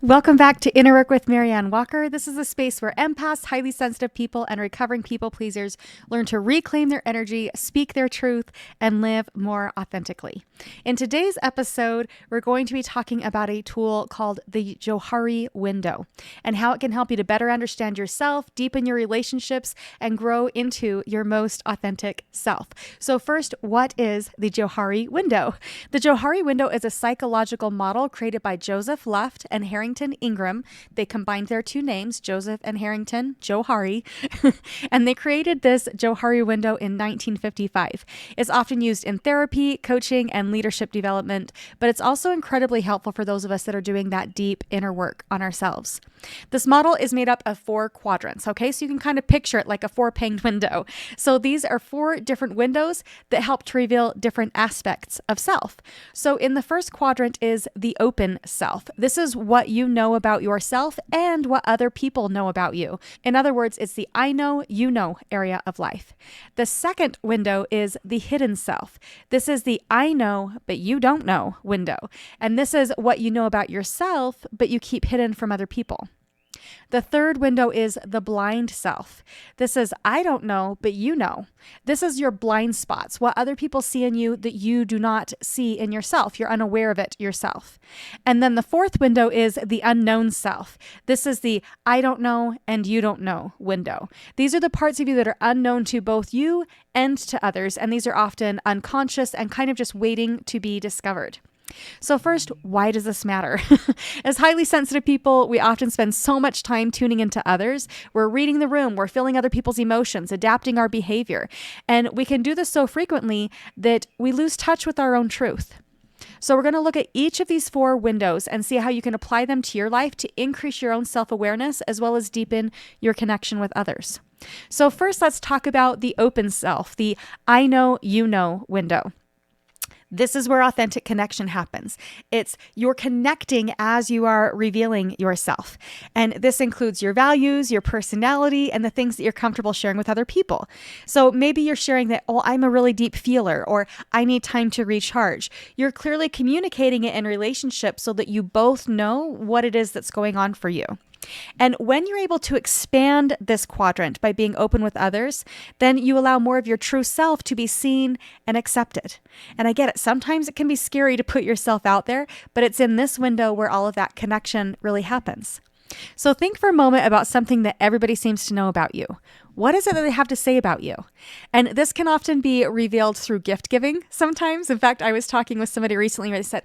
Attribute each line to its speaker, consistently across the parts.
Speaker 1: Welcome back to Inner Work with MaryAnn Walker. This is a space where empaths, highly sensitive people, and recovering people pleasers learn to reclaim their energy, speak their truth, and live more authentically. In today's episode, we're going to be talking about a tool called the Johari Window and how it can help you to better understand yourself, deepen your relationships, and grow into your most authentic self. So first, what is the Johari Window? The Johari Window is a psychological model created by Joseph Luft and Harrington Ingram. They combined their two names, Joseph and Harrington, Johari, and they created this Johari Window in 1955. It's often used in therapy, coaching, and leadership development, but it's also incredibly helpful for those of us that are doing that deep inner work on ourselves. This model is made up of 4 quadrants, okay? So you can kind of picture it like a 4-paned window. So these are 4 different windows that help to reveal different aspects of self. So in the first quadrant is the open self. This is what you know about yourself and what other people know about you. In other words, it's the I know, you know area of life. The second window is the hidden self. This is the I know, but you don't know window. And this is what you know about yourself, but you keep hidden from other people. The third window is the blind self. This is I don't know, but you know. This is your blind spots, what other people see in you that you do not see in yourself. You're unaware of it yourself. And then the fourth window is the unknown self. This is the I don't know and you don't know window. These are the parts of you that are unknown to both you and to others, and these are often unconscious and kind of just waiting to be discovered. So first, why does this matter? As highly sensitive people, we often spend so much time tuning into others. We're reading the room, we're feeling other people's emotions, adapting our behavior. And we can do this so frequently that we lose touch with our own truth. So we're going to look at each of these 4 windows and see how you can apply them to your life to increase your own self-awareness as well as deepen your connection with others. So first, let's talk about the open self, the I know, you know window. This is where authentic connection happens. It's you're connecting as you are revealing yourself. And this includes your values, your personality, and the things that you're comfortable sharing with other people. So maybe you're sharing that, oh, I'm a really deep feeler, or I need time to recharge. You're clearly communicating it in relationship so that you both know what it is that's going on for you. And when you're able to expand this quadrant by being open with others, then you allow more of your true self to be seen and accepted. And I get it. Sometimes it can be scary to put yourself out there, but it's in this window where all of that connection really happens. So think for a moment about something that everybody seems to know about you. What is it that they have to say about you? And this can often be revealed through gift giving sometimes. In fact, I was talking with somebody recently where they said,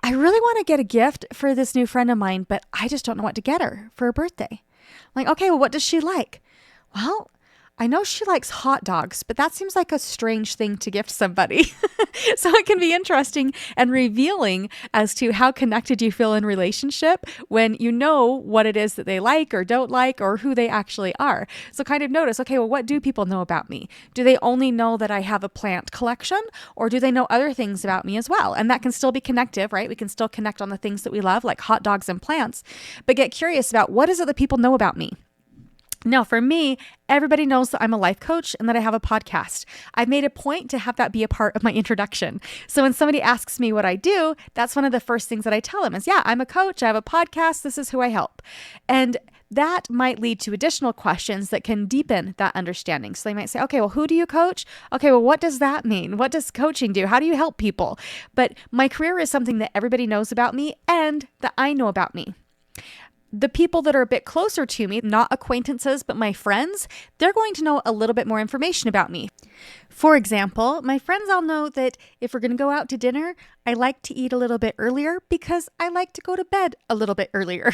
Speaker 1: I really want to get a gift for this new friend of mine, but I just don't know what to get her for her birthday. I'm like, okay, well, what does she like? Well, I know she likes hot dogs, but that seems like a strange thing to gift somebody. So it can be interesting and revealing as to how connected you feel in relationship when you know what it is that they like or don't like or who they actually are. So kind of notice, okay, well, what do people know about me? Do they only know that I have a plant collection, or do they know other things about me as well? And that can still be connective, right? We can still connect on the things that we love, like hot dogs and plants, but get curious about what is it that people know about me? Now, for me, everybody knows that I'm a life coach and that I have a podcast. I've made a point to have that be a part of my introduction. So when somebody asks me what I do, that's one of the first things that I tell them is, yeah, I'm a coach, I have a podcast, this is who I help. And that might lead to additional questions that can deepen that understanding. So they might say, okay, well, who do you coach? Okay, well, what does that mean? What does coaching do? How do you help people? But my career is something that everybody knows about me and that I know about me. The people that are a bit closer to me, not acquaintances, but my friends, they're going to know a little bit more information about me. For example, my friends all know that if we're going to go out to dinner, I like to eat a little bit earlier because I like to go to bed a little bit earlier.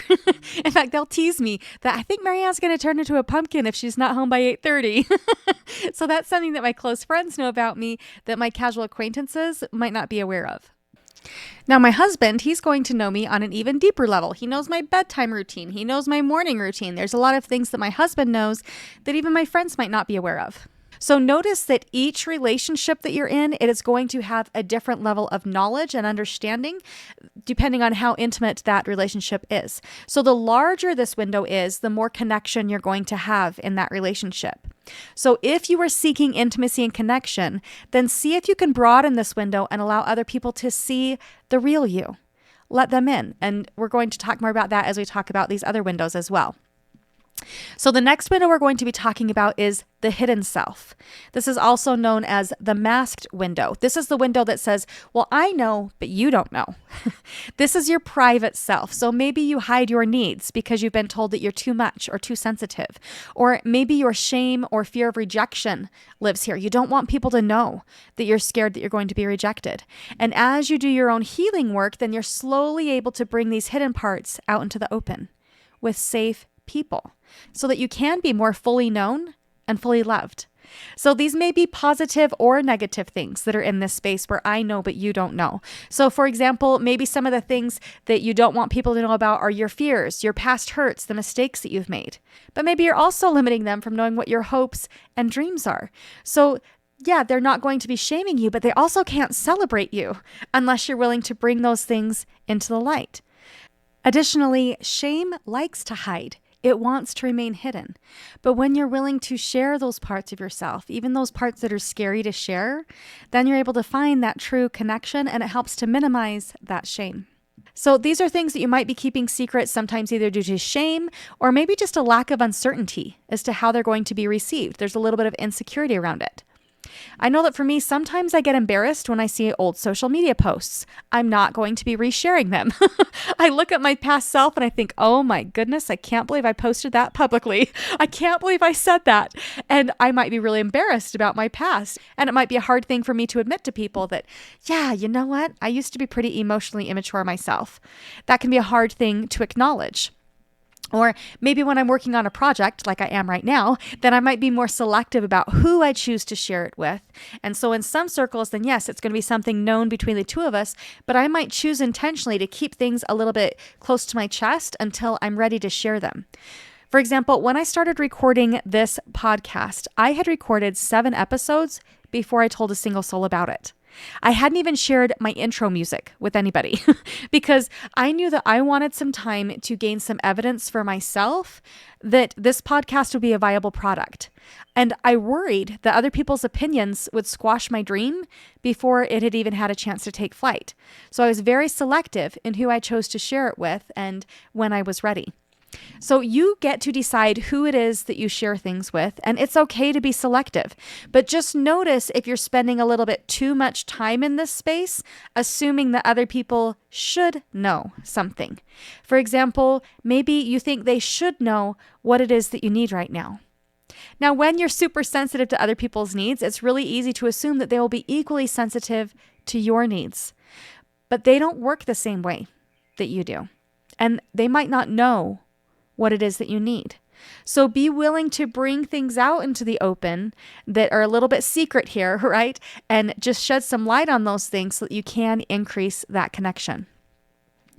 Speaker 1: In fact, they'll tease me that I think MaryAnn's going to turn into a pumpkin if she's not home by 8:30. So that's something that my close friends know about me that my casual acquaintances might not be aware of. Now, my husband, he's going to know me on an even deeper level. He knows my bedtime routine. He knows my morning routine. There's a lot of things that my husband knows that even my friends might not be aware of. So notice that each relationship that you're in, it is going to have a different level of knowledge and understanding depending on how intimate that relationship is. So the larger this window is, the more connection you're going to have in that relationship. So if you are seeking intimacy and connection, then see if you can broaden this window and allow other people to see the real you. let them in. And we're going to talk more about that as we talk about these other windows as well. So the next window we're going to be talking about is the hidden self. This is also known as the masked window. This is the window that says, well, I know, but you don't know. This is your private self. So maybe you hide your needs because you've been told that you're too much or too sensitive. Or maybe your shame or fear of rejection lives here. You don't want people to know that you're scared that you're going to be rejected. And as you do your own healing work, then you're slowly able to bring these hidden parts out into the open with safe people, so that you can be more fully known and fully loved. So these may be positive or negative things that are in this space where I know, but you don't know. So for example, maybe some of the things that you don't want people to know about are your fears, your past hurts, the mistakes that you've made. But maybe you're also limiting them from knowing what your hopes and dreams are. So yeah, they're not going to be shaming you, but they also can't celebrate you unless you're willing to bring those things into the light. Additionally, shame likes to hide. It wants to remain hidden. But when you're willing to share those parts of yourself, even those parts that are scary to share, then you're able to find that true connection, and it helps to minimize that shame. So these are things that you might be keeping secret, sometimes either due to shame or maybe just a lack of uncertainty as to how they're going to be received. There's a little bit of insecurity around it. I know that for me, sometimes I get embarrassed when I see old social media posts. I'm not going to be resharing them. I look at my past self and I think, oh my goodness, I can't believe I posted that publicly. I can't believe I said that. And I might be really embarrassed about my past. And it might be a hard thing for me to admit to people that, yeah, you know what? I used to be pretty emotionally immature myself. That can be a hard thing to acknowledge. Or maybe when I'm working on a project like I am right now, then I might be more selective about who I choose to share it with. And so in some circles, then yes, it's going to be something known between the two of us, but I might choose intentionally to keep things a little bit close to my chest until I'm ready to share them. For example, when I started recording this podcast, I had recorded 7 episodes before I told a single soul about it. I hadn't even shared my intro music with anybody because I knew that I wanted some time to gain some evidence for myself that this podcast would be a viable product. And I worried that other people's opinions would squash my dream before it had even had a chance to take flight. So I was very selective in who I chose to share it with and when I was ready. So you get to decide who it is that you share things with, and it's okay to be selective. But just notice if you're spending a little bit too much time in this space, assuming that other people should know something. For example, maybe you think they should know what it is that you need right now. Now, when you're super sensitive to other people's needs, it's really easy to assume that they will be equally sensitive to your needs. But they don't work the same way that you do. And they might not know what it is that you need. So be willing to bring things out into the open that are a little bit secret here, right? And just shed some light on those things so that you can increase that connection.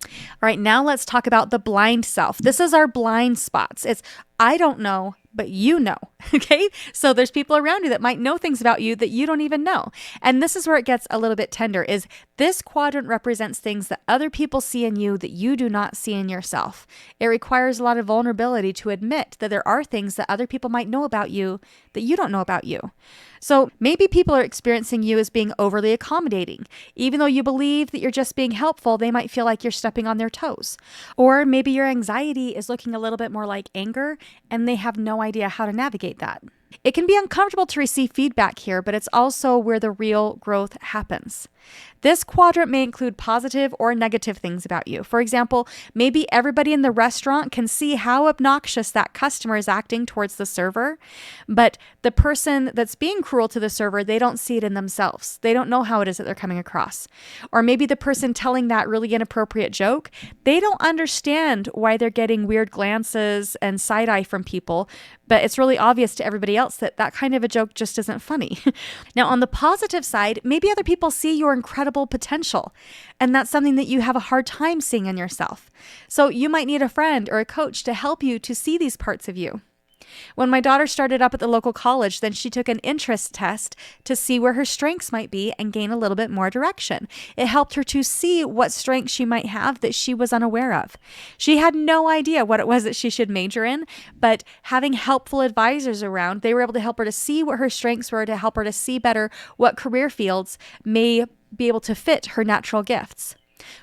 Speaker 1: All right, now let's talk about the blind self. This is our blind spots. It's, I don't know, but you know, okay? So there's people around you that might know things about you that you don't even know. And this is where it gets a little bit tender, is this quadrant represents things that other people see in you that you do not see in yourself. It requires a lot of vulnerability to admit that there are things that other people might know about you that you don't know about you. So maybe people are experiencing you as being overly accommodating. Even though you believe that you're just being helpful, they might feel like you're stepping on their toes. Or maybe your anxiety is looking a little bit more like anger, and they have no idea how to navigate that. It can be uncomfortable to receive feedback here, but it's also where the real growth happens. This quadrant may include positive or negative things about you. For example, maybe everybody in the restaurant can see how obnoxious that customer is acting towards the server, but the person that's being cruel to the server, they don't see it in themselves. They don't know how it is that they're coming across. Or maybe the person telling that really inappropriate joke, they don't understand why they're getting weird glances and side eye from people, but it's really obvious to everybody else that that kind of a joke just isn't funny. Now, on the positive side, maybe other people see your incredible potential, and that's something that you have a hard time seeing in yourself. So you might need a friend or a coach to help you to see these parts of you. When my daughter started up at the local college, then she took an interest test to see where her strengths might be and gain a little bit more direction. It helped her to see what strengths she might have that she was unaware of. She had no idea what it was that she should major in, but having helpful advisors around, they were able to help her to see what her strengths were, to help her to see better what career fields may be able to fit her natural gifts.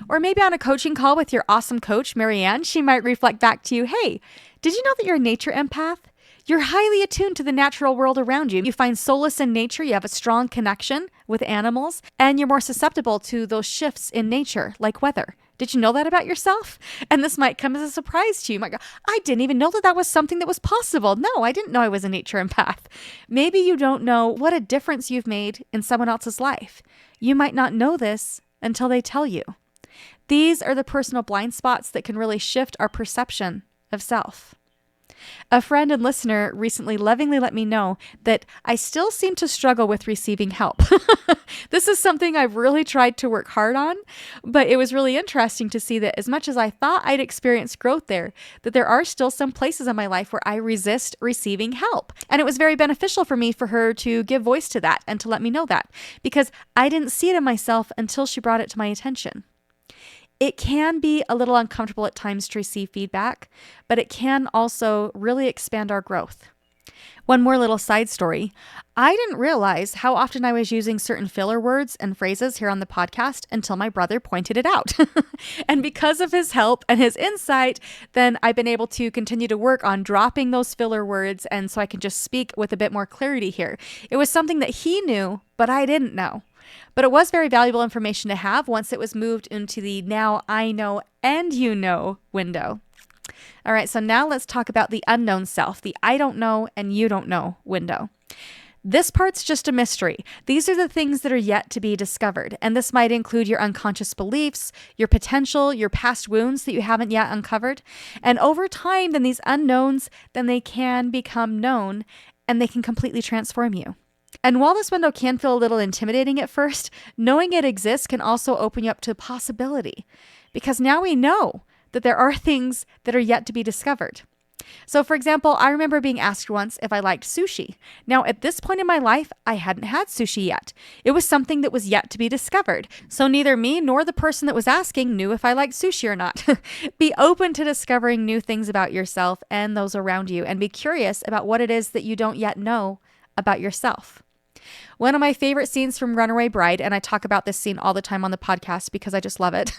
Speaker 1: Or maybe on a coaching call with your awesome coach, MaryAnn, she might reflect back to you, hey, did you know that you're a nature empath? You're highly attuned to the natural world around you. You find solace in nature, you have a strong connection with animals, and you're more susceptible to those shifts in nature, like weather. Did you know that about yourself? And this might come as a surprise to you. You might go, I didn't even know that that was something that was possible. No, I didn't know I was a nature empath. Maybe you don't know what a difference you've made in someone else's life. You might not know this until they tell you. These are the personal blind spots that can really shift our perception of self. A friend and listener recently lovingly let me know that I still seem to struggle with receiving help. This is something I've really tried to work hard on, but it was really interesting to see that as much as I thought I'd experienced growth there, that there are still some places in my life where I resist receiving help. And it was very beneficial for me for her to give voice to that and to let me know that, because I didn't see it in myself until she brought it to my attention. It can be a little uncomfortable at times to receive feedback, but it can also really expand our growth. One more little side story. I didn't realize how often I was using certain filler words and phrases here on the podcast until my brother pointed it out. And because of his help and his insight, then I've been able to continue to work on dropping those filler words, and so I can just speak with a bit more clarity here. It was something that he knew, but I didn't know. But it was very valuable information to have once it was moved into the now I know and you know window. All right, so now let's talk about the unknown self, the I don't know and you don't know window. This part's just a mystery. These are the things that are yet to be discovered, and this might include your unconscious beliefs, your potential, your past wounds that you haven't yet uncovered. And over time, then these unknowns, then they can become known and they can completely transform you. And while this window can feel a little intimidating at first, knowing it exists can also open you up to possibility, because now we know that there are things that are yet to be discovered. So for example, I remember being asked once if I liked sushi. Now at this point in my life, I hadn't had sushi yet. It was something that was yet to be discovered. So neither me nor the person that was asking knew if I liked sushi or not. Be open to discovering new things about yourself and those around you, and be curious about what it is that you don't yet know about yourself. One of my favorite scenes from Runaway Bride, and I talk about this scene all the time on the podcast because I just love it.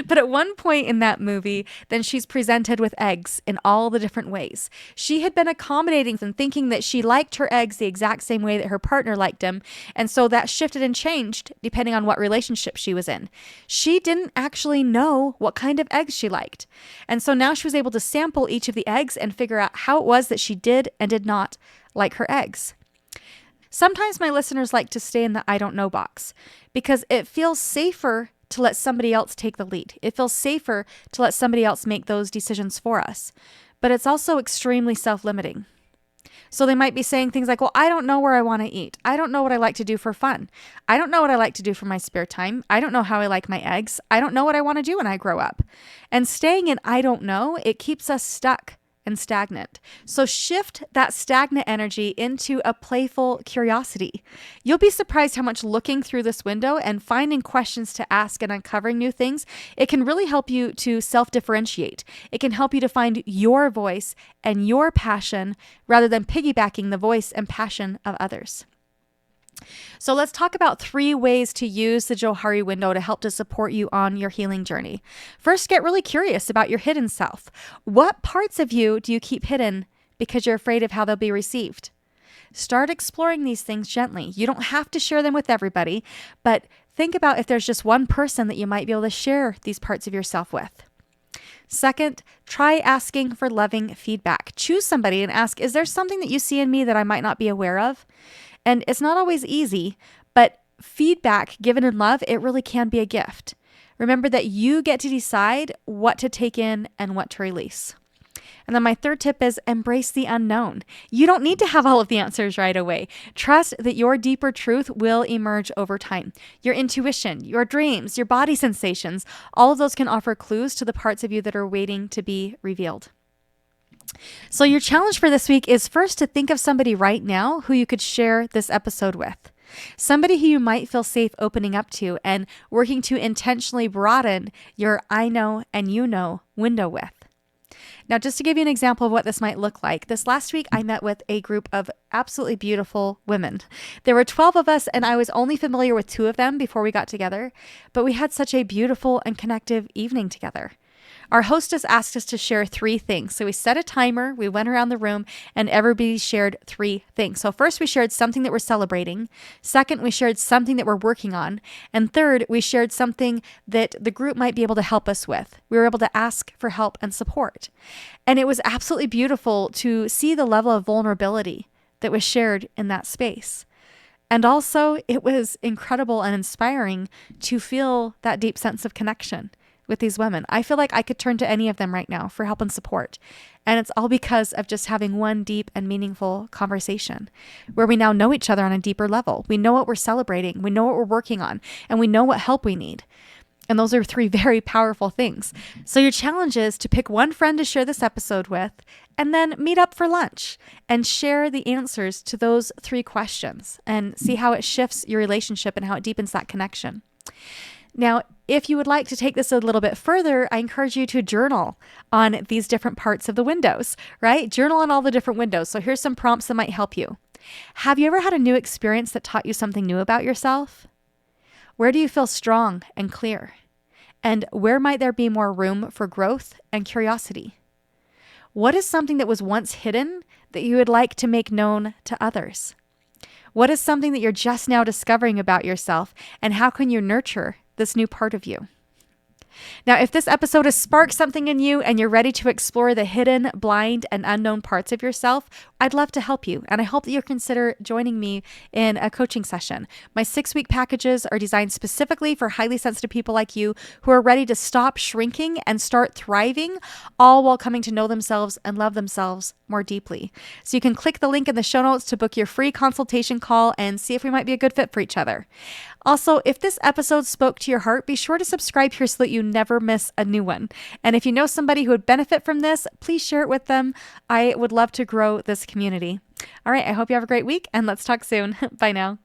Speaker 1: But at one point in that movie, then she's presented with eggs in all the different ways. She had been accommodating and thinking that she liked her eggs the exact same way that her partner liked them. And so that shifted and changed depending on what relationship she was in. She didn't actually know what kind of eggs she liked. And so now she was able to sample each of the eggs and figure out how it was that she did and did not like her eggs. Sometimes my listeners like to stay in the I don't know box because it feels safer to let somebody else take the lead. It feels safer to let somebody else make those decisions for us. But it's also extremely self-limiting. So they might be saying things like, well, I don't know where I want to eat. I don't know what I like to do for fun. I don't know what I like to do for my spare time. I don't know how I like my eggs. I don't know what I want to do when I grow up. And staying in I don't know, it keeps us stuck and stagnant. So shift that stagnant energy into a playful curiosity. You'll be surprised how much looking through this window and finding questions to ask and uncovering new things, it can really help you to self-differentiate. It can help you to find your voice and your passion rather than piggybacking the voice and passion of others. So let's talk about 3 ways to use the Johari window to help to support you on your healing journey. First, get really curious about your hidden self. What parts of you do you keep hidden because you're afraid of how they'll be received? Start exploring these things gently. You don't have to share them with everybody, but think about if there's just one person that you might be able to share these parts of yourself with. Second, try asking for loving feedback. Choose somebody and ask, is there something that you see in me that I might not be aware of? And it's not always easy, but feedback given in love, it really can be a gift. Remember that you get to decide what to take in and what to release. And then my third tip is embrace the unknown. You don't need to have all of the answers right away. Trust that your deeper truth will emerge over time. Your intuition, your dreams, your body sensations, all of those can offer clues to the parts of you that are waiting to be revealed. So your challenge for this week is first to think of somebody right now who you could share this episode with. Somebody who you might feel safe opening up to and working to intentionally broaden your I know and you know window with. Now, just to give you an example of what this might look like, this last week I met with a group of absolutely beautiful women. There were 12 of us, and I was only familiar with 2 of them before we got together, but we had such a beautiful and connective evening together. Our hostess asked us to share 3 things. So we set a timer, we went around the room, and everybody shared 3 things. So first, we shared something that we're celebrating. Second, we shared something that we're working on. And third, we shared something that the group might be able to help us with. We were able to ask for help and support. And it was absolutely beautiful to see the level of vulnerability that was shared in that space. And also, it was incredible and inspiring to feel that deep sense of connection with these women. I feel like I could turn to any of them right now for help and support. And it's all because of just having one deep and meaningful conversation where we now know each other on a deeper level. We know what we're celebrating, we know what we're working on, and we know what help we need. And those are 3 very powerful things. So your challenge is to pick one friend to share this episode with, and then meet up for lunch and share the answers to those 3 questions and see how it shifts your relationship and how it deepens that connection. Now, if you would like to take this a little bit further, I encourage you to journal on these different parts of the windows, right? Journal on all the different windows. So here's some prompts that might help you. Have you ever had a new experience that taught you something new about yourself? Where do you feel strong and clear? And where might there be more room for growth and curiosity? What is something that was once hidden that you would like to make known to others? What is something that you're just now discovering about yourself, and how can you nurture this new part of you? Now, if this episode has sparked something in you and you're ready to explore the hidden, blind, and unknown parts of yourself, I'd love to help you. And I hope that you'll consider joining me in a coaching session. My 6-week packages are designed specifically for highly sensitive people like you who are ready to stop shrinking and start thriving, all while coming to know themselves and love themselves more deeply. So you can click the link in the show notes to book your free consultation call and see if we might be a good fit for each other. Also, if this episode spoke to your heart, be sure to subscribe here so that you never miss a new one. And if you know somebody who would benefit from this, please share it with them. I would love to grow this community. All right, I hope you have a great week, and let's talk soon. Bye now.